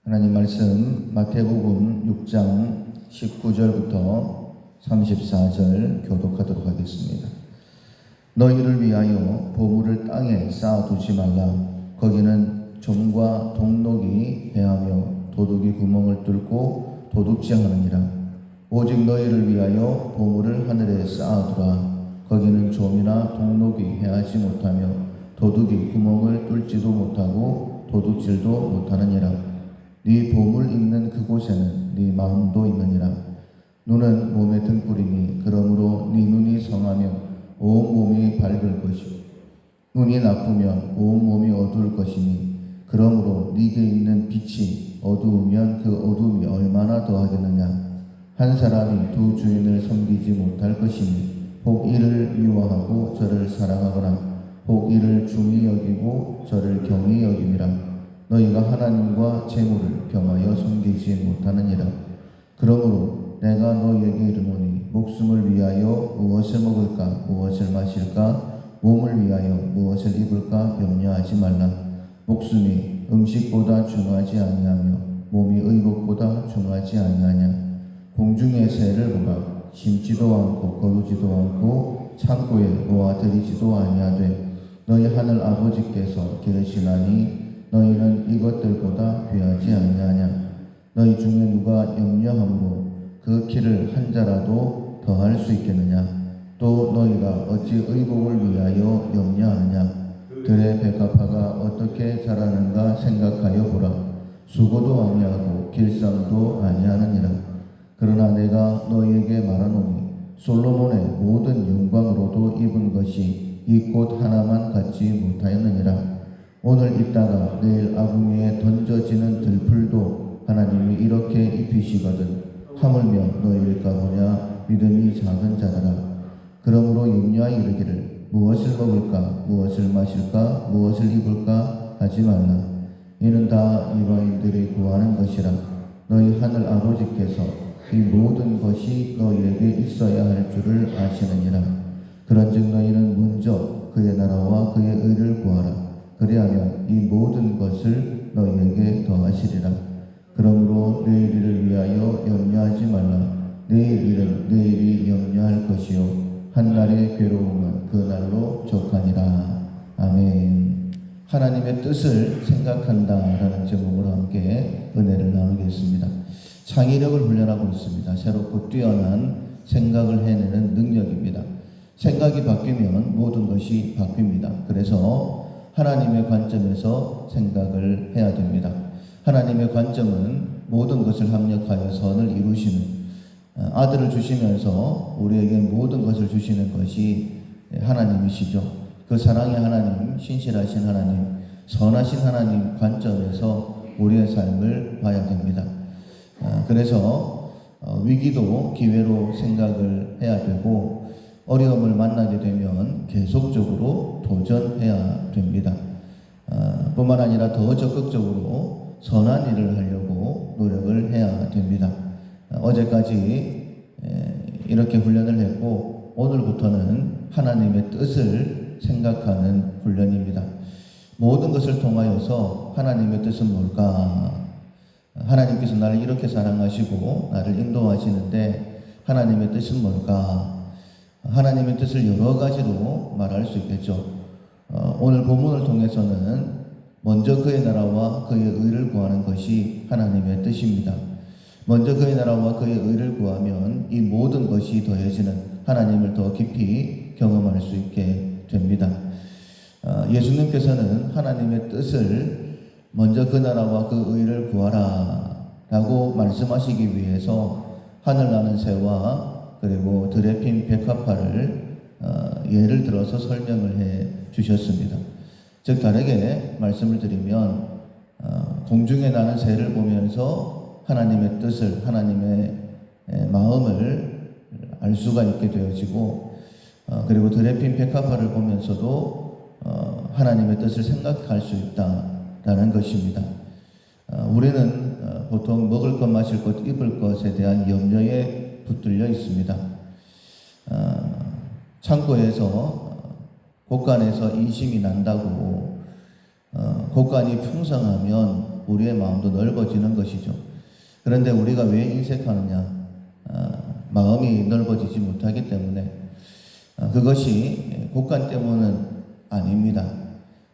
하나님 말씀 마태복음 6장 19절부터 34절 교독하도록 하겠습니다. 너희를 위하여 보물을 땅에 쌓아두지 말라. 거기는 좀과 동록이 해하며 도둑이 구멍을 뚫고 도둑질하느니라. 오직 너희를 위하여 보물을 하늘에 쌓아두라. 거기는 좀이나 동록이 해하지 못하며 도둑이 구멍을 뚫지도 못하고 도둑질도 못하느니라. 네 보물 있는 그곳에는 네 마음도 있느니라. 눈은 몸의 등불이니 그러므로 네 눈이 성하며 온 몸이 밝을 것이요 눈이 나쁘면 온 몸이 어두울 것이니 그러므로 네게 있는 빛이 어두우면 그 어둠이 얼마나 더하겠느냐. 한 사람이 두 주인을 섬기지 못할 것이니 혹 이를 미워하고 저를 사랑하거나 혹 이를 중히 여기고 저를 경히 여김이라. 너희가 하나님과 재물을 겸하여 섬기지 못하느니라. 그러므로 내가 너희에게 이르노니 목숨을 위하여 무엇을 먹을까 무엇을 마실까 몸을 위하여 무엇을 입을까 염려하지 말라. 목숨이 음식보다 중하지 아니하며 몸이 의복보다 중하지 아니하냐. 공중의 새를 보라. 심지도 않고 거두지도 않고 창고에 모아들이지도 아니하되 너희 하늘 아버지께서 기르시나니 너희는 이것들보다 귀하지 아니하냐. 너희 중에 누가 염려함으로 그 키를 한 자라도 더할 수 있겠느냐. 또 너희가 어찌 의복을 위하여 염려하느냐. 들의 백합화가 어떻게 자라는가 생각하여 보라. 수고도 아니하고 길쌈도 아니하느니라. 그러나 내가 너희에게 말하노니 솔로몬의 모든 영광으로도 입은 것이 이 꽃 하나만 갖지 못하였느니라. 오늘 입다가 내일 아궁이에 던져지는 들풀도 하나님이 이렇게 입히시거든 하물며 너희일까 보냐. 믿음이 작은 자들아. 그러므로 염려하여 이르기를 무엇을 먹을까 무엇을 마실까 무엇을 입을까 하지 말라. 이는 다 이방인들이 구하는 것이라. 너희 하늘 아버지께서 이 모든 것이 너희에게 있어야 할 줄을 아시느니라. 그런즉 너희는 먼저 그의 나라와 그의 의를 구하라. 그리하면 이 모든 것을 너희에게 더하시리라. 그러므로 내일 일을 위하여 염려하지 말라. 내일 일은 내일이 염려할 것이요 한 날의 괴로움은 그 날로 족하니라. 아멘. 하나님의 뜻을 생각한다라는 제목으로 함께 은혜를 나누겠습니다. 창의력을 훈련하고 있습니다. 새롭고 뛰어난 생각을 해내는 능력입니다. 생각이 바뀌면 모든 것이 바뀝니다. 그래서 하나님의 관점에서 생각을 해야 됩니다. 하나님의 관점은 모든 것을 합력하여 선을 이루시는 아들을 주시면서 우리에게 모든 것을 주시는 것이 하나님이시죠. 그 사랑의 하나님, 신실하신 하나님, 선하신 하나님 관점에서 우리의 삶을 봐야 됩니다. 그래서 위기도 기회로 생각을 해야 되고 어려움을 만나게 되면 계속적으로 도전해야 됩니다. 뿐만 아니라 더 적극적으로 선한 일을 하려고 노력을 해야 됩니다. 어제까지 이렇게 훈련을 했고 오늘부터는 하나님의 뜻을 생각하는 훈련입니다. 모든 것을 통하여서 하나님의 뜻은 뭘까? 하나님께서 나를 이렇게 사랑하시고 나를 인도하시는데 하나님의 뜻은 뭘까? 하나님의 뜻을 여러 가지로 말할 수 있겠죠. 오늘 본문을 통해서는 먼저 그의 나라와 그의 의를 구하는 것이 하나님의 뜻입니다. 먼저 그의 나라와 그의 의를 구하면 이 모든 것이 더해지는 하나님을 더 깊이 경험할 수 있게 됩니다. 예수님께서는 하나님의 뜻을 먼저 그 나라와 그 의를 구하라 라고 말씀하시기 위해서 하늘 나는 새와 그리고 들에 핀 백합화를 예를 들어서 설명을 해 주셨습니다. 즉 다르게 말씀을 드리면 공중에 나는 새를 보면서 하나님의 뜻을 하나님의 마음을 알 수가 있게 되어지고 그리고 들에 핀 백합화를 보면서도 하나님의 뜻을 생각할 수 있다라는 것입니다. 우리는 보통 먹을 것, 마실 것, 입을 것에 대한 염려에 붙들려 있습니다. 창고에서 곳간에서 인심이 난다고 곳간이 풍성하면 우리의 마음도 넓어지는 것이죠. 그런데 우리가 왜 인색하느냐? 마음이 넓어지지 못하기 때문에 그것이 곳간 때문은 아닙니다.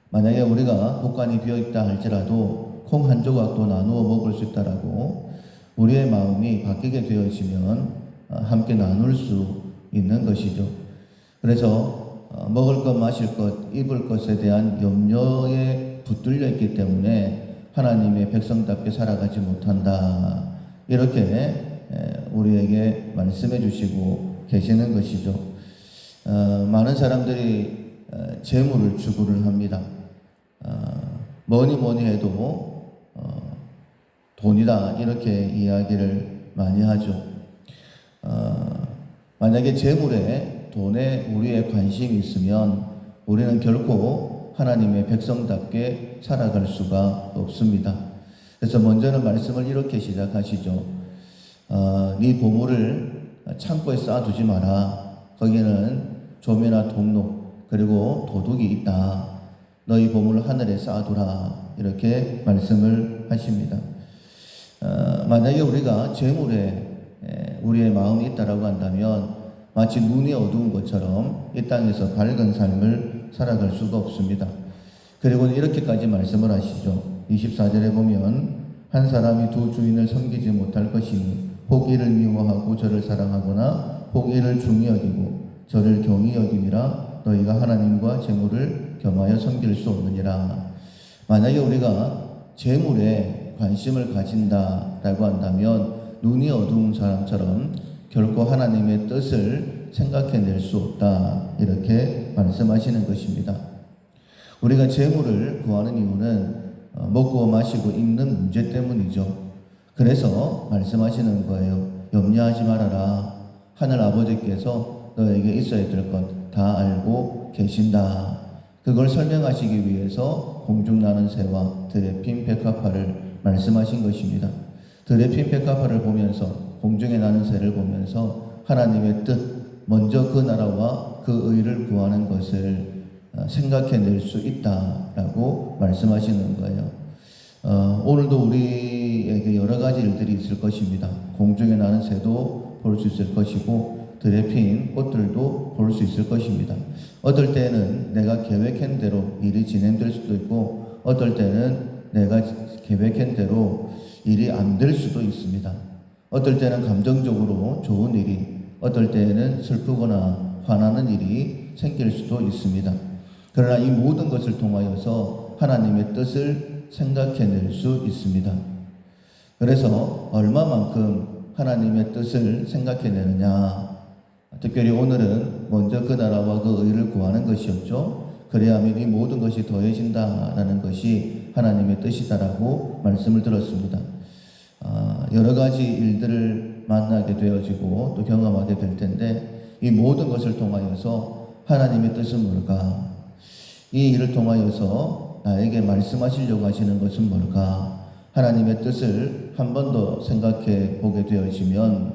만약에 우리가 곳간이 비어있다 할지라도 콩 한 조각도 나누어 먹을 수 있다라고 우리의 마음이 바뀌게 되어지면 함께 나눌 수 있는 것이죠. 그래서 먹을 것, 마실 것, 입을 것에 대한 염려에 붙들려 있기 때문에 하나님의 백성답게 살아가지 못한다. 이렇게 우리에게 말씀해 주시고 계시는 것이죠. 많은 사람들이 재물을 추구를 합니다. 뭐니 해도 돈이다 이렇게 이야기를 많이 하죠. 만약에 재물에 돈에 우리의 관심이 있으면 우리는 결코 하나님의 백성답게 살아갈 수가 없습니다. 그래서 먼저는 말씀을 이렇게 시작하시죠. 네 보물을 창고에 쌓아두지 마라. 거기에는 조매나 동록 그리고 도둑이 있다. 너희 보물을 하늘에 쌓아두라. 이렇게 말씀을 하십니다. 만약에 우리가 재물에 우리의 마음이 있다라고 한다면 마치 눈이 어두운 것처럼 이 땅에서 밝은 삶을 살아갈 수가 없습니다. 그리고 이렇게까지 말씀을 하시죠. 24절에 보면 한 사람이 두 주인을 섬기지 못할 것이니 혹 이를 미워하고 저를 사랑하거나 혹 이를 중히 여기고 저를 경히 여김이라 너희가 하나님과 재물을 겸하여 섬길 수 없느니라. 만약에 우리가 재물에 관심을 가진다라고 한다면 눈이 어두운 사람처럼 결코 하나님의 뜻을 생각해낼 수 없다. 이렇게 말씀하시는 것입니다. 우리가 재물을 구하는 이유는 먹고 마시고 입는 문제 때문이죠. 그래서 말씀하시는 거예요. 염려하지 말아라. 하늘 아버지께서 너에게 있어야 될 것 다 알고 계신다. 그걸 설명하시기 위해서 공중나는 새와 들에 핀 백합화를 말씀하신 것입니다. 들에 핀 백합화를 보면서 공중에 나는 새를 보면서 하나님의 뜻, 먼저 그 나라와 그 의를 구하는 것을 생각해낼 수 있다라고 말씀하시는 거예요. 오늘도 우리에게 여러 가지 일들이 있을 것입니다. 공중에 나는 새도 볼 수 있을 것이고 들에 핀 꽃들도 볼 수 있을 것입니다. 어떨 때는 내가 계획한 대로 일이 진행될 수도 있고 어떨 때는 내가 계획한 대로 일이 안 될 수도 있습니다. 어떨 때는 감정적으로 좋은 일이, 어떨 때는 슬프거나 화나는 일이 생길 수도 있습니다. 그러나 이 모든 것을 통하여서 하나님의 뜻을 생각해낼 수 있습니다. 그래서 얼마만큼 하나님의 뜻을 생각해내느냐. 특별히 오늘은 먼저 그 나라와 그 의를 구하는 것이었죠. 그래야만 이 모든 것이 더해진다라는 것이 하나님의 뜻이다라고 말씀을 들었습니다. 여러 가지 일들을 만나게 되어지고 또 경험하게 될 텐데 이 모든 것을 통하여서 하나님의 뜻은 뭘까? 이 일을 통하여서 나에게 말씀하시려고 하시는 것은 뭘까? 하나님의 뜻을 한 번 더 생각해 보게 되어지면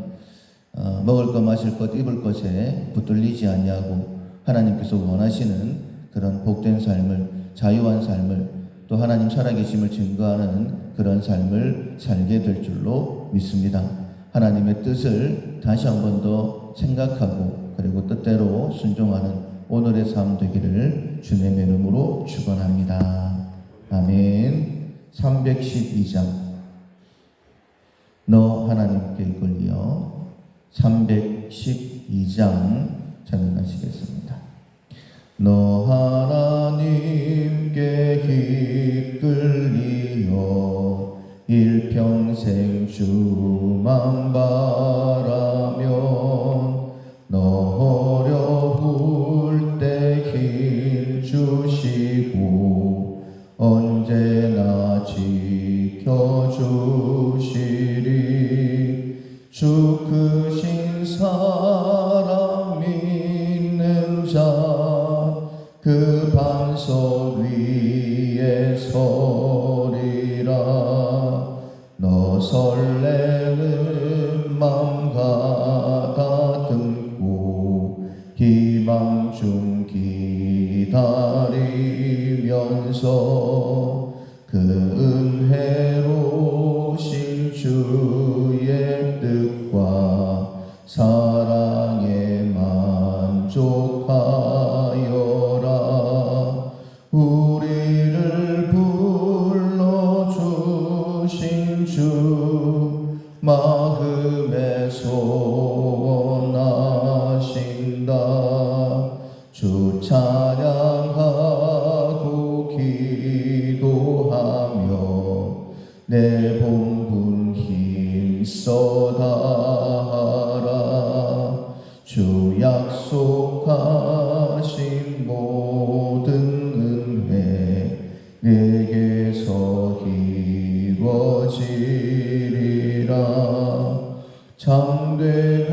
먹을 것, 마실 것, 입을 것에 붙들리지 아니하고 하나님께서 원하시는 그런 복된 삶을, 자유한 삶을, 또 하나님 살아계심을 증거하는 그런 삶을 살게 될 줄로 믿습니다. 하나님의 뜻을 다시 한 번 더 생각하고 그리고 뜻대로 순종하는 오늘의 삶 되기를 주님의 이름으로 축원합니다. 아멘. 312장 너 하나님께 이끌리어 312장 찬양하시겠습니다. 너 하나님께 이끌리어 일평생 주만 바라면 너 어려울 때 힘 주시고 언제나 지켜주시리. 주 크신 사랑 믿는 자 그 반석 위에 서리라. 너 설레는 맘 가다듬고 희망 중 기다리면서 그 은혜 주 마음에 소원하신다. 주 찬양하고 기도하며 내 본분 힘써 다하라. 주 약속하신 모든 은혜 내게서 이루어지리라. 참되고